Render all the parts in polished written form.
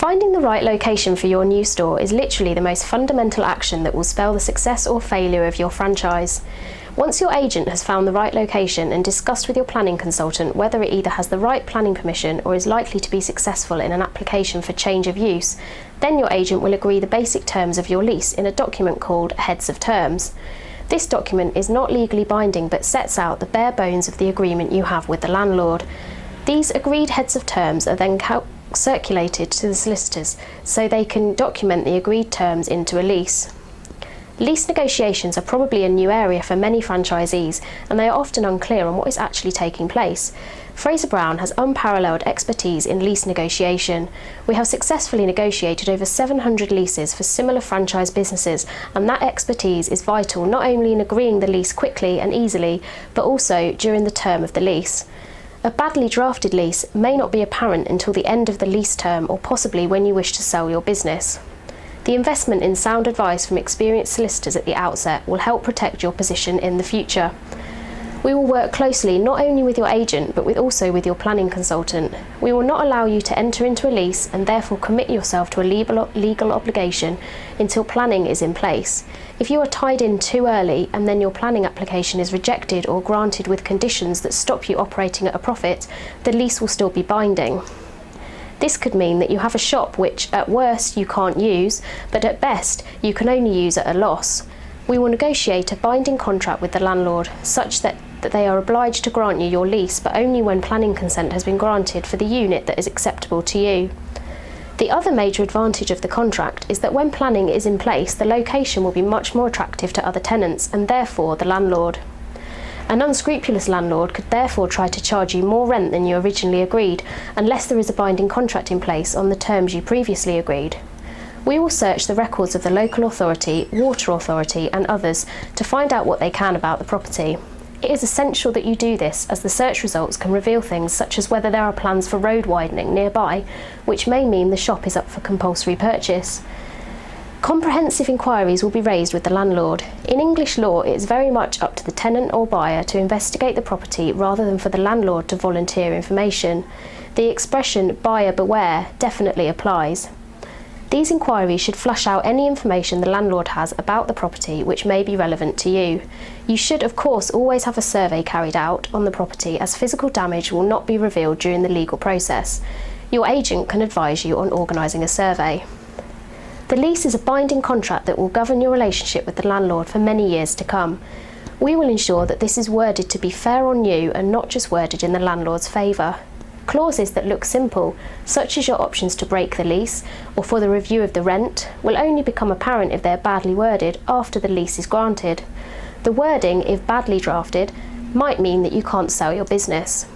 Finding the right location for your new store is literally the most fundamental action that will spell the success or failure of your franchise. Once your agent has found the right location and discussed with your planning consultant whether it either has the right planning permission or is likely to be successful in an application for change of use, then your agent will agree the basic terms of your lease in a document called Heads of Terms. This document is not legally binding but sets out the bare bones of the agreement you have with the landlord. These agreed Heads of Terms are then circulated to the solicitors so they can document the agreed terms into a lease. Lease negotiations are probably a new area for many franchisees, and they are often unclear on what is actually taking place. Fraser Brown has unparalleled expertise in lease negotiation. We have successfully negotiated over 700 leases for similar franchise businesses, and that expertise is vital not only in agreeing the lease quickly and easily, but also during the term of the lease. A badly drafted lease may not be apparent until the end of the lease term or possibly when you wish to sell your business. The investment in sound advice from experienced solicitors at the outset will help protect your position in the future. We will work closely not only with your agent but also with your planning consultant. We will not allow you to enter into a lease and therefore commit yourself to a legal obligation until planning is in place. If you are tied in too early and then your planning application is rejected or granted with conditions that stop you operating at a profit, the lease will still be binding. This could mean that you have a shop which at worst you can't use, but at best you can only use at a loss. We will negotiate a binding contract with the landlord such that they are obliged to grant you your lease, but only when planning consent has been granted for the unit that is acceptable to you. The other major advantage of the contract is that when planning is in place, the location will be much more attractive to other tenants and therefore the landlord. An unscrupulous landlord could therefore try to charge you more rent than you originally agreed, unless there is a binding contract in place on the terms you previously agreed. We will search the records of the local authority, water authority and others to find out what they can about the property. It is essential that you do this, as the search results can reveal things such as whether there are plans for road widening nearby, which may mean the shop is up for compulsory purchase. Comprehensive inquiries will be raised with the landlord. In English law, it is very much up to the tenant or buyer to investigate the property rather than for the landlord to volunteer information. The expression buyer beware definitely applies. These inquiries should flush out any information the landlord has about the property which may be relevant to you. You should of course always have a survey carried out on the property, as physical damage will not be revealed during the legal process. Your agent can advise you on organising a survey. The lease is a binding contract that will govern your relationship with the landlord for many years to come. We will ensure that this is worded to be fair on you and not just worded in the landlord's favour. Clauses that look simple, such as your options to break the lease or for the review of the rent, will only become apparent if they are badly worded after the lease is granted. The wording, if badly drafted, might mean that you can't sell your business.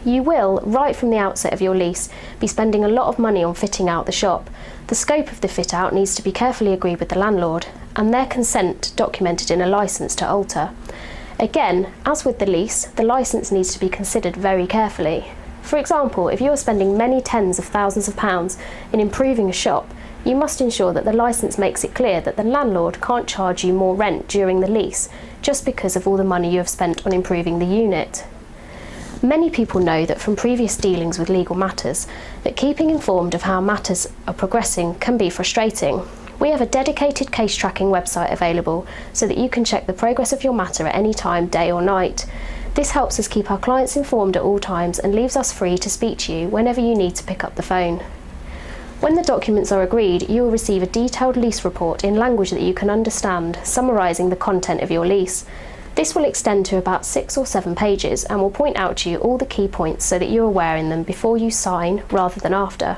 You will, right from the outset of your lease, be spending a lot of money on fitting out the shop. The scope of the fit out needs to be carefully agreed with the landlord, and their consent documented in a licence to alter. Again, as with the lease, the licence needs to be considered very carefully. For example, if you are spending many tens of thousands of pounds in improving a shop, you must ensure that the licence makes it clear that the landlord can't charge you more rent during the lease just because of all the money you have spent on improving the unit. Many people know that from previous dealings with legal matters that keeping informed of how matters are progressing can be frustrating. We have a dedicated case tracking website available so that you can check the progress of your matter at any time, day or night. This helps us keep our clients informed at all times and leaves us free to speak to you whenever you need to pick up the phone. When the documents are agreed, you will receive a detailed lease report in language that you can understand, summarising the content of your lease. This will extend to about 6 or 7 pages and will point out to you all the key points so that you're aware in them before you sign rather than after.